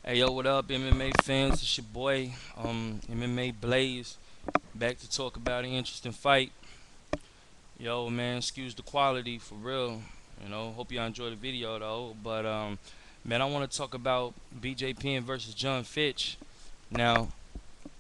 Hey yo, what up, MMA fans? It's your boy, MMA Blaze, back to talk about an interesting fight. Yo, man, excuse the quality for real. Hope y'all enjoy the video though. But man, I want to talk about BJ Penn versus John Fitch. Now,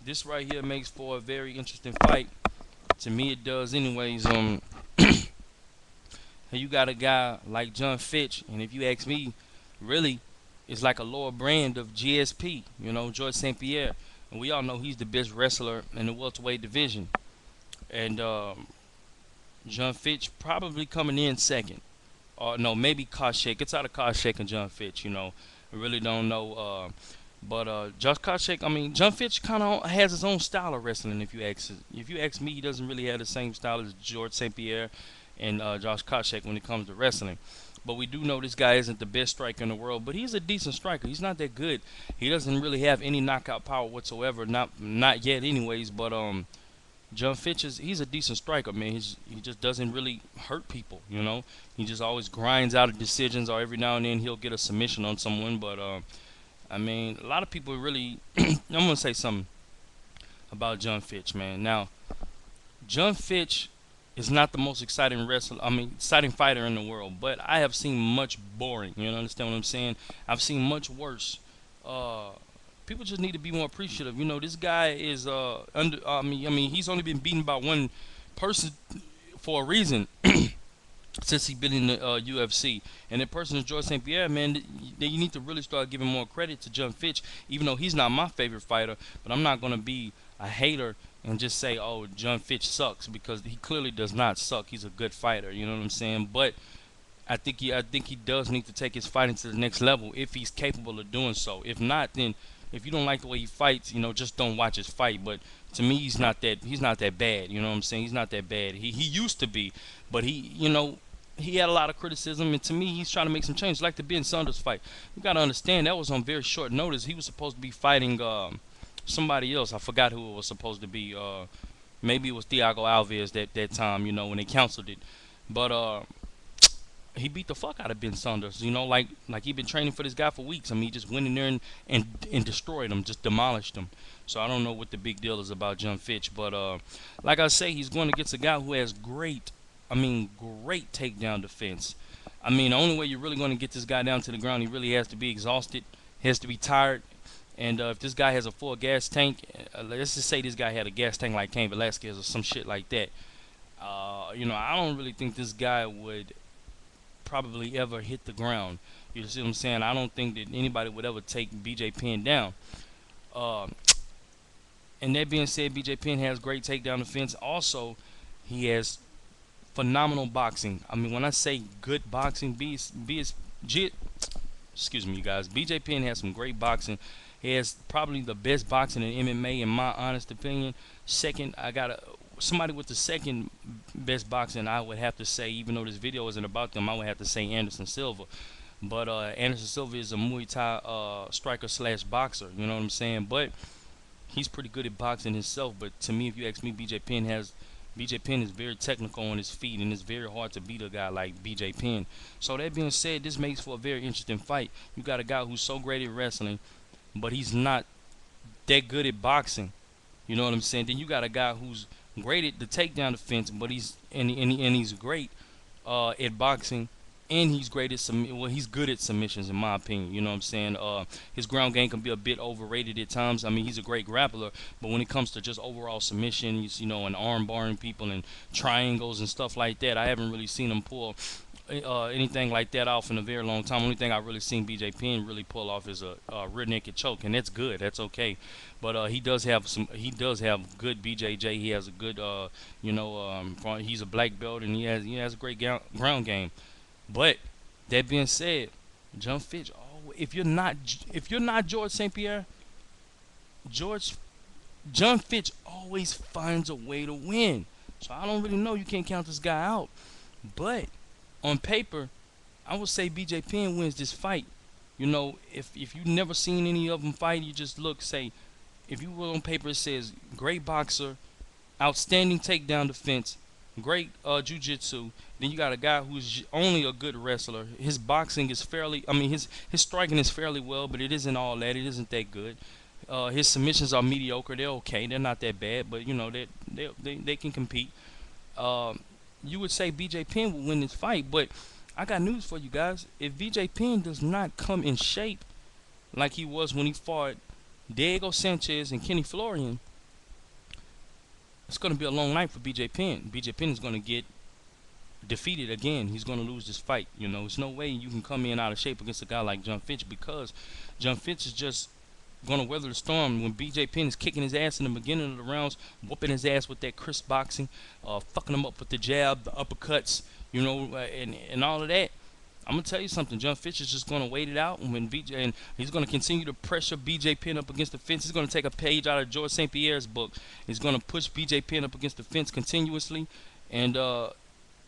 this right here makes for a very interesting fight. To me, it does, anyways. You got a guy like John Fitch, and if you ask me, really, it's like a lower brand of GSP. George St. Pierre, and we all know he's the best wrestler in the welterweight division. And John Fitch probably coming in second, or no, maybe Koscheck. It's out of Koscheck and John Fitch. I really don't know. But Josh Koscheck, I mean, John Fitch kind of has his own style of wrestling. If you ask me, he doesn't really have the same style as George St. Pierre and Josh Koscheck when it comes to wrestling. But we do know this guy isn't the best striker in the world, but he's a decent striker. He's not that good. He doesn't really have any knockout power whatsoever. Not yet, anyways. But John Fitch he's a decent striker, man. He just doesn't really hurt people. He just always grinds out of decisions, or every now and then he'll get a submission on someone. But I mean, a lot of people really. I'm gonna say something about John Fitch, man. Now, John Fitch is not the most exciting wrestler. I mean, exciting fighter in the world. But I have seen much boring. You know, understand what I'm saying? I've seen much worse. Uh, People just need to be more appreciative. This guy is under. I mean, he's only been beaten by one person for a reason. Since he's been in the UFC. And that person is George St. Pierre, man. You need to really start giving more credit to John Fitch, even though he's not my favorite fighter. But I'm not going to be a hater and just say, oh, John Fitch sucks, because he clearly does not suck. He's a good fighter, you know what I'm saying? But I think he does need to take his fighting to the next level if he's capable of doing so. If not, then if you don't like the way he fights, just don't watch his fight. But to me, he's not that bad. You know what I'm saying? He's not that bad. He used to be, but he had a lot of criticism, and to me, he's trying to make some changes. Like the Ben Saunders fight, you got to understand that was on very short notice. He was supposed to be fighting somebody else. I forgot who it was supposed to be. Maybe it was Thiago Alves that time. When they canceled it, but he beat the fuck out of Ben Saunders. Like he been training for this guy for weeks. I mean, he just went in there and destroyed him, just demolished him. So I don't know what the big deal is about John Fitch, but like I say, he's going against a guy who has great takedown defense. I mean, the only way you're really going to get this guy down to the ground, he really has to be exhausted, he has to be tired. And if this guy has a full gas tank, let's just say this guy had a gas tank like Cain Velasquez or some shit like that. I don't really think this guy would probably ever hit the ground. You see what I'm saying? I don't think that anybody would ever take BJ Penn down. Uh, and that being said, BJ Penn has great takedown defense. Also, he has phenomenal boxing. I mean, when I say good boxing, excuse me, you guys. BJ Penn has some great boxing. He has probably the best boxing in MMA, in my honest opinion. Second, I got somebody with the second best boxing. I would have to say, even though this video isn't about them, I would have to say Anderson Silva. But Anderson Silva is a Muay Thai striker slash boxer. You know what I'm saying? But he's pretty good at boxing himself. But to me, if you ask me, BJ Penn is very technical on his feet, and it's very hard to beat a guy like BJ Penn. So that being said, this makes for a very interesting fight. You got a guy who's so great at wrestling, but he's not that good at boxing. You know what I'm saying? Then you got a guy who's great at the takedown defense, but he's great at boxing, and he's great at he's good at submissions, in my opinion. You know what I'm saying? His ground game can be a bit overrated at times. I mean, he's a great grappler, but when it comes to just overall submissions, and arm barring people and triangles and stuff like that, I haven't really seen him pull anything like that off in a very long time. Only thing I've really seen BJ Penn really pull off is a rear naked choke, and that's good. That's okay. But he does have some. He does have good BJJ. He has a good. He's a black belt, and he has a great ground game. But that being said, John Fitch. Oh, if you're not George St. Pierre, George John Fitch always finds a way to win. So I don't really know. You can't count this guy out. But on paper, I would say BJ Penn wins this fight. If you never seen any of them fight, you just look, say, if you were on paper, it says great boxer, outstanding takedown defense, great jujitsu. Then you got a guy who's only a good wrestler. His boxing is fairly, I mean, his striking is fairly well, but it isn't all that. It isn't that good. His submissions are mediocre. They're okay. They're not that bad, but you know they can compete. Um, you would say BJ Penn will win this fight, but I got news for you guys. If BJ Penn does not come in shape like he was when he fought Diego Sanchez and Kenny Florian, it's going to be a long night for BJ Penn. BJ Penn is going to get defeated again. He's going to lose this fight. You know, there's no way you can come in out of shape against a guy like John Fitch, because John Fitch is just going to weather the storm. When BJ Penn is kicking his ass in the beginning of the rounds, whooping his ass with that crisp boxing, fucking him up with the jab, the uppercuts, you know, and all of that. I'm gonna tell you something. John Fitch is just gonna wait it out, and when BJ and he's gonna continue to pressure BJ Penn up against the fence. He's gonna take a page out of George St. Pierre's book. He's gonna push BJ Penn up against the fence continuously, and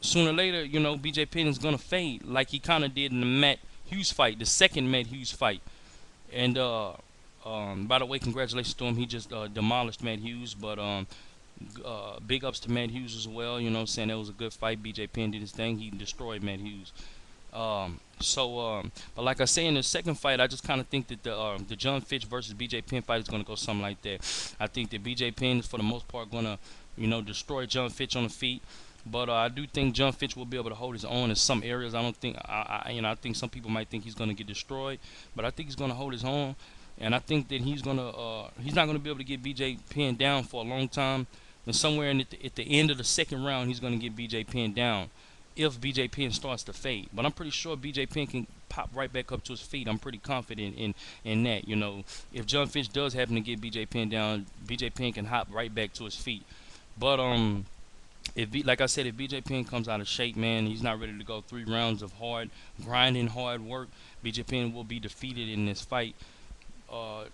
sooner or later, you know, BJ Penn is gonna fade like he kind of did in the Matt Hughes fight, the second Matt Hughes fight. And by the way, congratulations to him. He just demolished Matt Hughes, but big ups to Matt Hughes as well. You know, what I'm saying that was a good fight. BJ Penn did his thing. He destroyed Matt Hughes. But like I say, in the second fight, I just kind of think that the John Fitch versus BJ Penn fight is going to go something like that. I think that BJ Penn is for the most part going to, you know, destroy John Fitch on the feet. But I do think John Fitch will be able to hold his own in some areas. I don't think, you know, I think some people might think he's going to get destroyed, but I think he's going to hold his own. And I think that he's not going to be able to get BJ Penn down for a long time. And somewhere at the end of the second round, he's going to get BJ Penn down if BJ Penn starts to fade. But I'm pretty sure BJ Penn can pop right back up to his feet. I'm pretty confident in that. You know, if John Fitch does happen to get BJ Penn down, BJ Penn can hop right back to his feet. But like I said, if BJ Penn comes out of shape, man, he's not ready to go 3 rounds of hard grinding, hard work, BJ Penn will be defeated in this fight. Uh,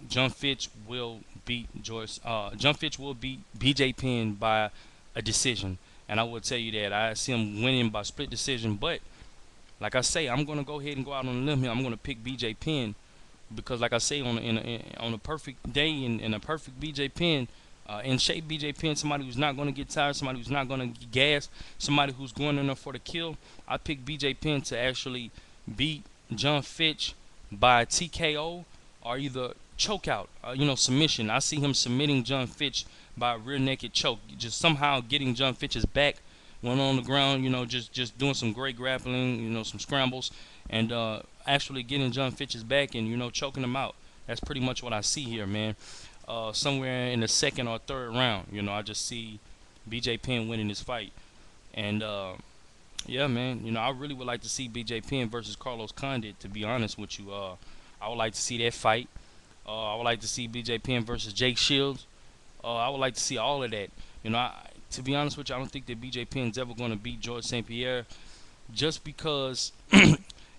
John Fitch will beat Joyce. John Fitch will beat BJ Penn by a decision. And I will tell you that I see him winning by split decision. But like I say, I'm gonna go ahead and go out on a limb here. I'm gonna pick BJ Penn because, like I say, on a perfect day in a perfect BJ Penn, in shape BJ Penn, somebody who's not gonna get tired, somebody who's not gonna get gas, somebody who's going in there for the kill. I pick BJ Penn to actually beat John Fitch by TKO or either choke out, you know, submission. I see him submitting John Fitch by a rear naked choke, just somehow getting John Fitch's back when on the ground, you know, just doing some great grappling, you know, some scrambles, and actually getting John Fitch's back and, you know, choking him out. That's pretty much what I see here, man. Somewhere in the second or third round, you know, I just see BJ Penn winning this fight. And yeah, man, you know, I really would like to see BJ Penn versus Carlos Condit, to be honest with you. I would like to see that fight. I would like to see BJ Penn versus Jake Shields. I would like to see all of that. You know, to be honest with you, I don't think that BJ Penn's ever going to beat George St. Pierre, just because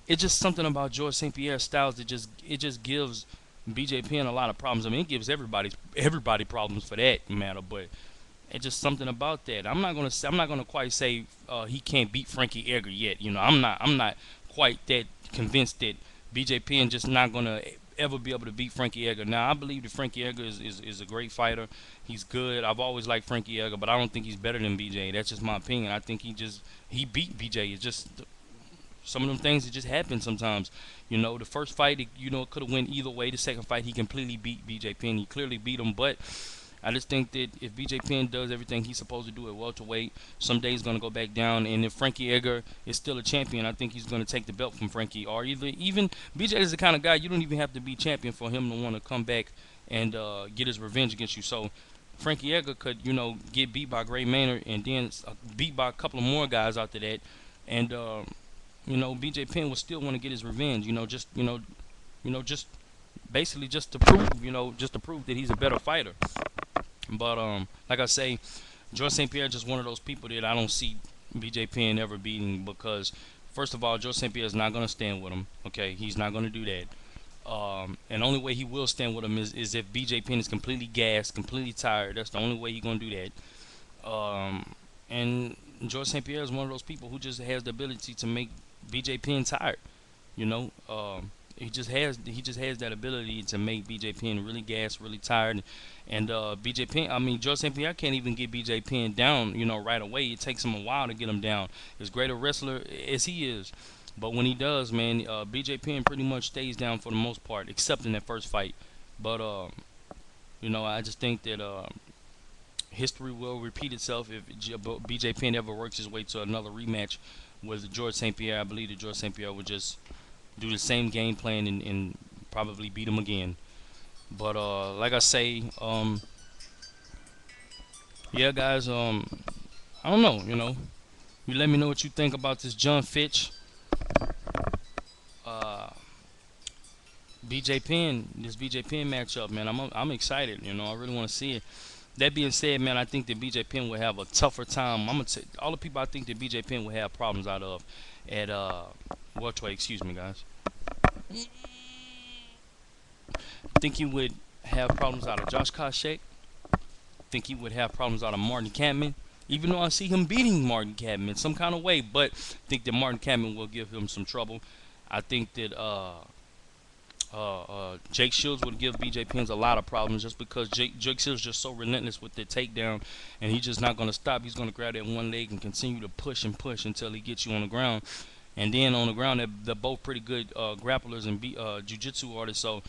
it's just something about George St. Pierre's styles that just gives BJ Penn a lot of problems. I mean, it gives everybody problems for that matter, but it's just something about that. I'm not gonna quite say he can't beat Frankie Edgar yet. You know, I'm not quite that convinced that BJ Penn just not gonna ever be able to beat Frankie Edgar. Now, I believe that Frankie Edgar is a great fighter. He's good. I've always liked Frankie Edgar, but I don't think he's better than BJ. That's just my opinion. I think he beat BJ. It's just some of them things that just happen sometimes. You know, the first fight, you know, it could have went either way. The second fight, he completely beat BJ Penn. He clearly beat him, but I just think that if BJ Penn does everything he's supposed to do at welterweight, someday he's going to go back down. And if Frankie Edgar is still a champion, I think he's going to take the belt from Frankie. Or even BJ is the kind of guy you don't even have to be champion for him to want to come back and get his revenge against you. So Frankie Edgar could, you know, get beat by Gray Maynard and then beat by a couple of more guys after that. And, you know, BJ Penn will still want to get his revenge, just basically just to prove that he's a better fighter. But like I say, George St. Pierre just one of those people that I don't see BJ Penn ever beating, because first of all, George St. Pierre is not going to stand with him. Okay, he's not going to do that. And the only way he will stand with him is if BJ Penn is completely gassed, completely tired. That's the only way he's going to do that. And George St. Pierre is one of those people who just has the ability to make BJ Penn tired. You know, he just has that ability to make BJ Penn really gas, really tired, and BJ Penn. I mean, George St. Pierre can't even get BJ Penn down, right away. It takes him a while to get him down. As great a wrestler as he is, but when he does, man, BJ Penn pretty much stays down for the most part, except in that first fight. But I just think that history will repeat itself if BJ Penn ever works his way to another rematch with George St. Pierre. I believe that George St. Pierre would just do the same game plan and probably beat him again. But like I say, yeah, guys, I don't know. You let me know what you think about this John Fitch, uh, BJ Penn, this BJ Penn matchup, man. I'm excited. I really want to see it. That being said, man, I think that BJ Penn will have a tougher time. I'm gonna say all the people I think that BJ Penn will have problems out of at welterweight. Excuse me, guys. I think he would have problems out of Josh Koscheck. Think he would have problems out of Martin Kampman. Even though I see him beating Martin Kampman in some kind of way, but I think that Martin Kampman will give him some trouble. I think that Jake Shields would give BJ Penn a lot of problems just because Jake Shields is just so relentless with the takedown, and he's just not going to stop. He's going to grab that one leg and continue to push and push until he gets you on the ground. And then on the ground, they're both pretty good grapplers and jiu-jitsu artists. So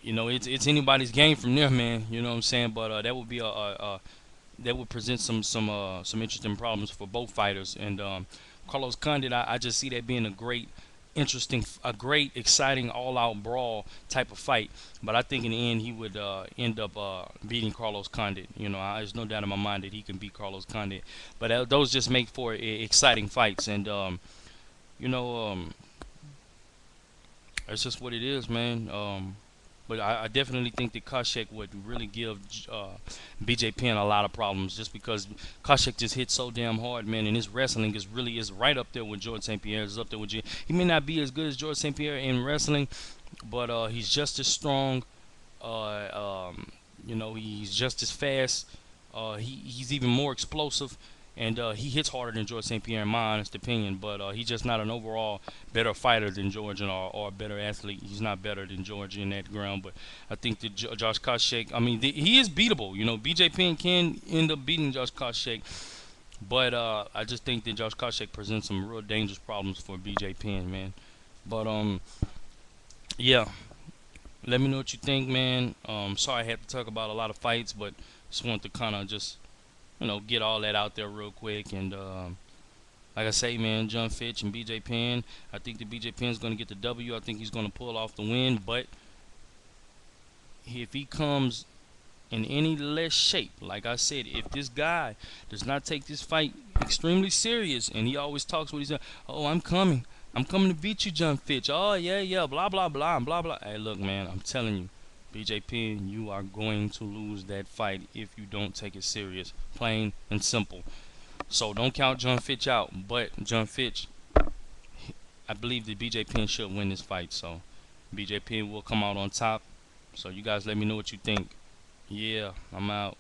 it's anybody's game from there, man. You know what I'm saying? But that would be that would present some interesting problems for both fighters. And Carlos Condit, I just see that being a great, interesting, a great, exciting, all-out brawl type of fight. But I think in the end he would end up beating Carlos Condit. There's no doubt in my mind that he can beat Carlos Condit. But those just make for exciting fights. And you know, that's just what it is, man. But I definitely think that Koscheck would really give BJ Penn a lot of problems just because Koscheck just hits so damn hard, man, and his wrestling is right up there with George St. Pierre. Is up there with He may not be as good as George St. Pierre in wrestling, but he's just as strong. He's just as fast. He's even more explosive, and he hits harder than George St. Pierre in my honest opinion. But he's just not an overall better fighter than George or a better athlete. He's not better than George in that ground. But I think that Josh Koscheck, I mean, he is beatable. BJ Penn can end up beating Josh Koscheck. But I just think that Josh Koscheck presents some real dangerous problems for BJ Penn, man. But yeah. Let me know what you think, man. Sorry I had to talk about a lot of fights, but just want to kind of just get all that out there real quick. And like I say, man, John Fitch and BJ Penn. I think that BJ Penn's going to get the W. I think he's going to pull off the win. But if he comes in any less shape, like I said, if this guy does not take this fight extremely serious, and he always talks what he's saying, oh, I'm coming to beat you, John Fitch. Oh, yeah, blah, blah, blah, and blah, blah. Hey, look, man, I'm telling you, BJ Penn, you are going to lose that fight if you don't take it serious. Plain and simple. So don't count John Fitch out. But John Fitch, I believe that BJ Penn should win this fight. So BJ Penn will come out on top. So you guys let me know what you think. Yeah, I'm out.